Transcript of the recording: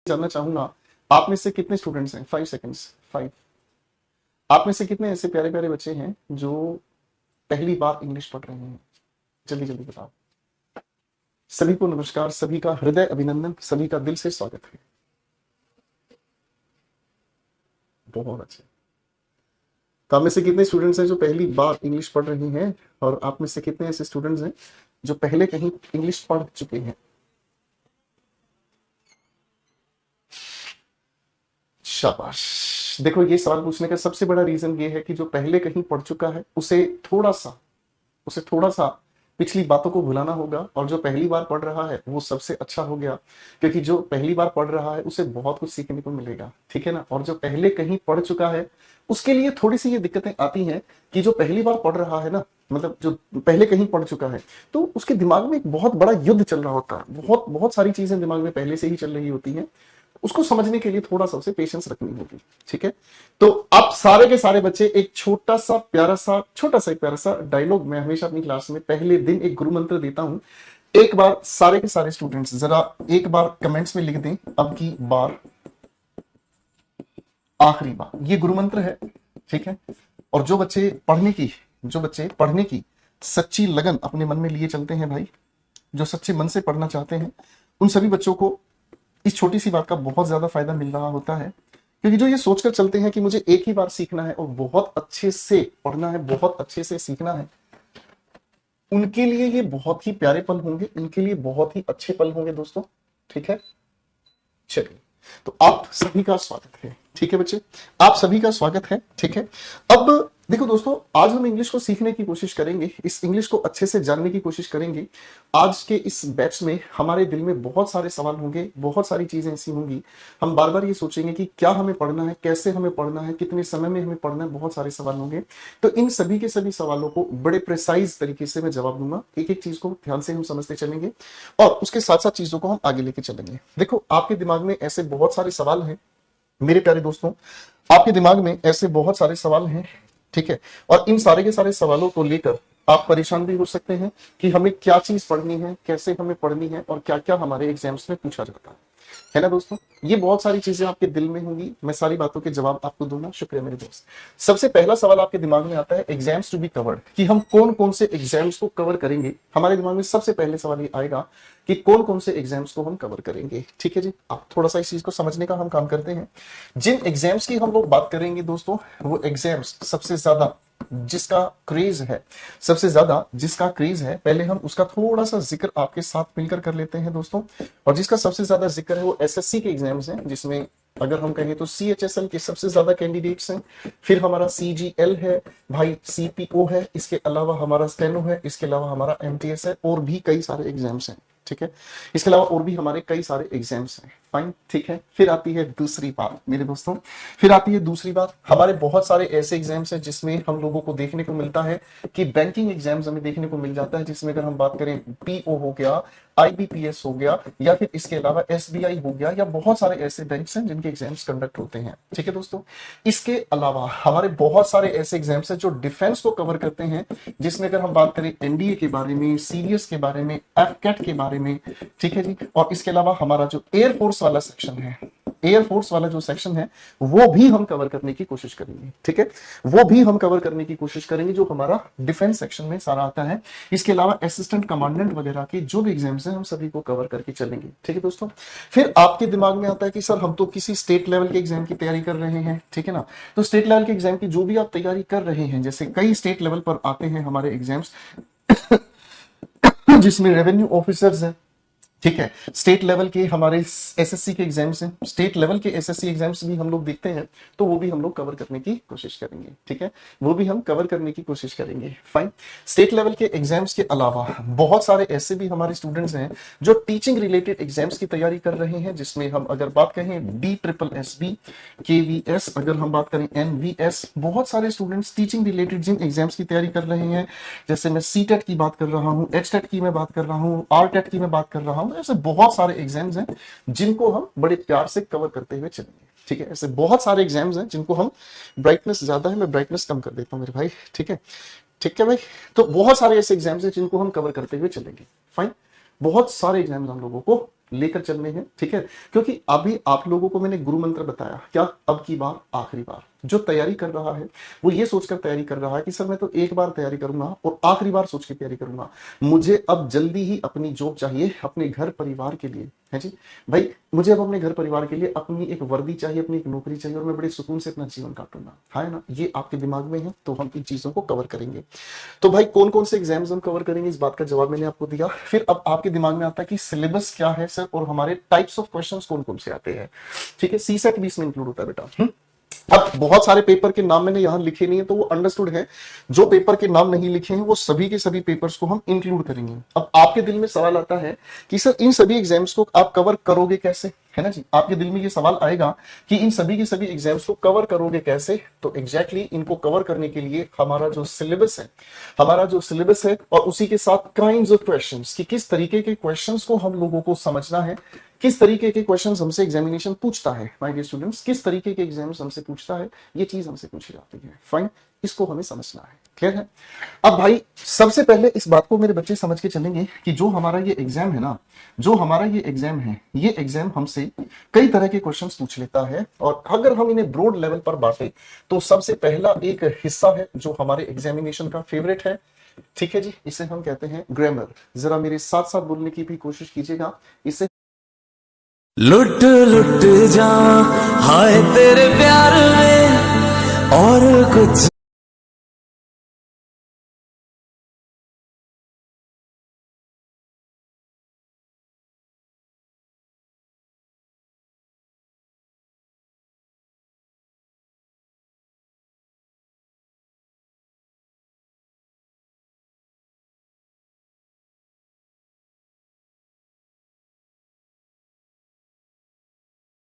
जानना चाहूंगा, आप में से कितने स्टूडेंट्स हैं, 5 सेकंड्स, 5, आप में से कितने ऐसे प्यारे प्यारे बच्चे हैं जो पहली बार इंग्लिश पढ़ रहे हैं? जल्दी जल्दी बताओ। सभी को नमस्कार, सभी का हृदय अभिनंदन, सभी का दिल से स्वागत है। बहुत अच्छे। तो आप में से कितने स्टूडेंट्स हैं जो पहली बार इंग्लिश पढ़ रहे हैं, और आप में से कितने ऐसे स्टूडेंट्स हैं जो पहले कहीं इंग्लिश पढ़ चुके हैं? शाबाश। देखो, ये सवाल पूछने का सबसे बड़ा रीजन ये है कि जो पहले कहीं पढ़ चुका है उसे थोड़ा सा पिछली बातों को भुलाना होगा, और जो पहली बार पढ़ रहा है वो सबसे अच्छा हो गया, क्योंकि जो पहली बार पढ़ रहा है उसे बहुत कुछ सीखने को मिलेगा, ठीक है ना। और जो पहले कहीं पढ़ चुका है उसके लिए थोड़ी सी ये दिक्कतें आती हैं कि जो पहली बार पढ़ रहा है ना, मतलब जो पहले कहीं पढ़ चुका है, तो उसके दिमाग में एक बहुत बड़ा युद्ध चल रहा होता है, बहुत बहुत सारी चीजें दिमाग में पहले से ही चल रही होती हैं। उसको समझने के लिए थोड़ा सा उसे पेशेंस रखनी होगी, ठीक है। तो आप सारे के सारे बच्चे एक छोटा सा एक प्यारा सा डायलॉग मैं हमेशा अपनी क्लास में पहले दिन एक गुरु मंत्र देता हूं। एक बार सारे के सारे स्टूडेंट्स जरा एक बार कमेंट्स में लिख दें, अब की बार आखिरी बार, ये गुरु मंत्र है, ठीक है। और जो बच्चे पढ़ने की सच्ची लगन अपने मन में लिए चलते हैं भाई, जो सच्चे मन से पढ़ना चाहते हैं, उन सभी बच्चों को इस छोटी सी बात का बहुत ज्यादा फायदा मिल रहा होता है, क्योंकि जो ये सोचकर चलते हैं कि मुझे एक ही बार सीखना है और बहुत अच्छे से पढ़ना है, बहुत अच्छे से सीखना है, उनके लिए ये बहुत ही प्यारे पल होंगे, उनके लिए बहुत ही अच्छे पल होंगे दोस्तों, ठीक है। चलिए, तो आप सभी का स्वागत है, ठीक है बच्चे, आप सभी का स्वागत है, ठीक है। अब देखो दोस्तों, आज हम इंग्लिश को सीखने की कोशिश करेंगे, इस इंग्लिश को अच्छे से जानने की कोशिश करेंगे। आज के इस बैच में हमारे दिल में बहुत सारे सवाल होंगे, बहुत सारी चीजें ऐसी होंगी, हम बार बार ये सोचेंगे कि क्या हमें पढ़ना है, कैसे हमें पढ़ना है, कितने समय में हमें पढ़ना है, बहुत सारे सवाल होंगे। तो इन सभी के सभी सवालों को बड़े प्रिसाइज तरीके से मैं जवाब दूंगा, एक एक चीज को ध्यान से हम समझते चलेंगे, और उसके साथ साथ चीजों को हम आगे लेके चलेंगे। देखो, आपके दिमाग में ऐसे बहुत सारे सवाल हैं मेरे प्यारे दोस्तों, आपके दिमाग में ऐसे बहुत सारे सवाल हैं, ठीक है। और इन सारे के सारे सवालों को लेकर आप परेशान भी हो सकते हैं कि हमें क्या चीज पढ़नी है, कैसे हमें पढ़नी है, और क्या क्या हमारे एग्जाम्स में पूछा जाता है ना दोस्तों। ये बहुत सारी चीजें आपके दिल में होंगी, मैं सारी बातों के जवाब आपको दूंगा। शुक्रिया मेरे दोस्त। सबसे पहला सवाल आपके दिमाग में आता है एग्जाम्स टू बी कवर्ड, कि हम कौन कौन से एग्जाम्स को कवर करेंगे। हमारे दिमाग में सबसे पहले सवाल ये आएगा कि कौन कौन से एग्जाम्स को हम कवर करेंगे, ठीक है जी। आप थोड़ा सा इस चीज को समझने का हम काम करते हैं। जिन एग्जाम्स की हम लोग बात करेंगे दोस्तों, वो एग्जाम्स सबसे ज्यादा जिसका क्रेज है, पहले हम उसका थोड़ा सा जिक्र आपके साथ मिलकर कर लेते हैं दोस्तों। और जिसका सबसे ज्यादा जिक्र है वो एसएससी के एग्जाम्स हैं, जिसमें अगर हम कहें तो सीएचएसएल के सबसे ज्यादा कैंडिडेट्स हैं, फिर हमारा सीजीएल है भाई, सीपीओ है, इसके अलावा हमारा स्टेनो है, इसके अलावा हमारा एमटीएस है, और भी कई सारे एग्जाम्स हैं, ठीक है। इसके अलावा और भी हमारे कई सारे एग्जाम्स हैं, फाइन, ठीक है। फिर आती है दूसरी बात मेरे दोस्तों, हमारे बहुत सारे ऐसे एग्जाम्स हैं जिसमें हम लोगों को देखने को मिलता है कि बैंकिंग एग्जाम्स हमें देखने को मिल जाता है, जिसमें अगर हम बात करें पीओ हो गया, आईबीपीएस हो गया, या फिर इसके अलावा एसबीआई हो गया, या बहुत सारे ऐसे बैंक्स हैं जिनके एग्जाम्स कंडक्ट होते हैं, ठीक है दोस्तों। इसके अलावा हमारे बहुत सारे ऐसे एग्जाम्स हैं जो डिफेंस को कवर करते हैं, जिसमें अगर हम बात करें एनडीए के बारे में, सीडीएस के बारे में, एफकेट के बारे में, ठीक है जी। और इसके अलावा हमारा जो एयरफोर्स वाला सेक्शन है, एयरफोर्स वाला जो सेक्शन है, वो भी हम कवर करने की कोशिश करेंगे, ठीक है। वो भी हम कवर करने की कोशिश करेंगे, जो हमारा डिफेंस सेक्शन में सारा आता है। इसके अलावा असिस्टेंट कमांडेंट वगैरह के जो भी एग्जाम्स हैं, हम सभी को कवर करके चलेंगे, ठीक है दोस्तों। फिर आपके दिमाग में आता है कि सर हम तो किसी स्टेट लेवल के एग्जाम की तैयारी कर रहे हैं, ठीक है ना। तो स्टेट लेवल के एग्जाम की जो भी आप तैयारी कर रहे हैं, जैसे कई स्टेट लेवल पर आते हैं हमारे एग्जाम्स जिसमें रेवेन्यू ऑफिसर्स हैं, ठीक है। स्टेट लेवल के हमारे एसएससी के एग्जाम्स हैं, स्टेट लेवल के एसएससी एग्जाम्स भी हम लोग देखते हैं, तो वो भी हम लोग कवर करने की कोशिश करेंगे, ठीक है। वो भी हम कवर करने की कोशिश करेंगे, फाइन। स्टेट लेवल के एग्जाम्स के अलावा बहुत सारे ऐसे भी हमारे स्टूडेंट्स हैं जो टीचिंग रिलेटेड एग्जाम्स की तैयारी कर रहे हैं, जिसमें हम अगर बात करें DSSB, KVS, अगर हम बात करें NVS, बहुत सारे स्टूडेंट्स टीचिंग रिलेटेड जिन एग्जाम्स की तैयारी कर रहे हैं, जैसे मैं सीटेट की बात कर रहा हूँ, एचटेट की मैं बात कर रहा हूँ, आरटेट की मैं बात कर रहा हूँ, ऐसे बहुत सारे एग्जाम्स हैं जिनको हम बड़े प्यार से कवर करते हुए चलेंगे, ठीक है। ऐसे बहुत सारे एग्जाम्स हैं जिनको हम, ब्राइटनेस ज्यादा है, मैं ब्राइटनेस कम कर देता हूँ मेरे भाई, ठीक है, ठीक है भाई। तो बहुत सारे ऐसे एग्जाम्स हैं जिनको हम कवर करते हुए चलेंगे, फाइन। बहुत सारे एग्जाम्स हम लोगों को लेकर चलने हैं, ठीक है। क्योंकि अभी आप लोगों को मैंने गुरु मंत्र बताया, क्या अब की बार आखिरी बार। जो तैयारी कर रहा है वो ये सोचकर तैयारी कर रहा है कि सर मैं तो एक बार तैयारी करूंगा और आखिरी बार सोच के तैयारी करूंगा, मुझे अब जल्दी ही अपनी जॉब चाहिए अपने घर परिवार के लिए, है जी भाई। मुझे अब अपने घर परिवार के लिए अपनी एक वर्दी चाहिए, अपनी एक नौकरी चाहिए और मैं बड़े सुकून से अपना जीवन काटूंगा, है ना। ये आपके दिमाग में है, तो हम इन चीजों को कवर करेंगे। तो भाई कौन कौन से एग्जाम्स हम कवर करेंगे, इस बात का जवाब मैंने आपको दिया। फिर अब आपके दिमाग में आता है कि सिलेबस क्या है सर, और हमारे टाइप्स ऑफ क्वेश्चंस कौन कौन से आते हैं, ठीक है। सीसेट भी इसमें इंक्लूड होता है बेटा। अब बहुत सारे पेपर के नाम मैंने यहां लिखे नहीं है, तो वो अंडरस्टूड है। जो पेपर के नाम नहीं लिखे हैं वो सभी के सभी पेपर्स को हम इंक्लूड करेंगे। अब आपके दिल में सवाल आता है कि सर इन सभी एग्जाम्स को आप कवर करोगे कैसे, है ना जी। आपके दिल में ये सवाल आएगा कि इन सभी के सभी एग्जाम्स को कवर करोगे कैसे। तो एग्जैक्टली इनको कवर करने के लिए हमारा जो सिलेबस है और उसी के साथ काइंड्स ऑफ क्वेश्चंस, कि किस तरीके के क्वेश्चंस को हम लोगों को समझना है, किस तरीके के क्वेश्चंस हमसे एग्जामिनेशन पूछता है, माय डियर स्टूडेंट्स, किस तरीके के एग्जाम्स हमसे पूछता है, ये चीज हमसे पूछी जाती है। फाइन, इसको हमें समझना है, क्लियर है। अब भाई सबसे पहले इस बात को मेरे बच्चे समझ के चलेंगे कि जो हमारा ये एग्जाम है ना, ये एग्जाम हमसे कई तरह के क्वेश्चंस पूछ लेता है। और अगर हम इन्हें ब्रॉड लेवल पर बांटे तो सबसे पहला एक हिस्सा है जो हमारे एग्जामिनेशन का फेवरेट है, ठीक है जी। इसे हम कहते हैं ग्रामर। जरा मेरे साथ साथ बोलने की भी कोशिश कीजिएगा। इसे लुट लुट जावा हाय तेरे प्यार में और कुछ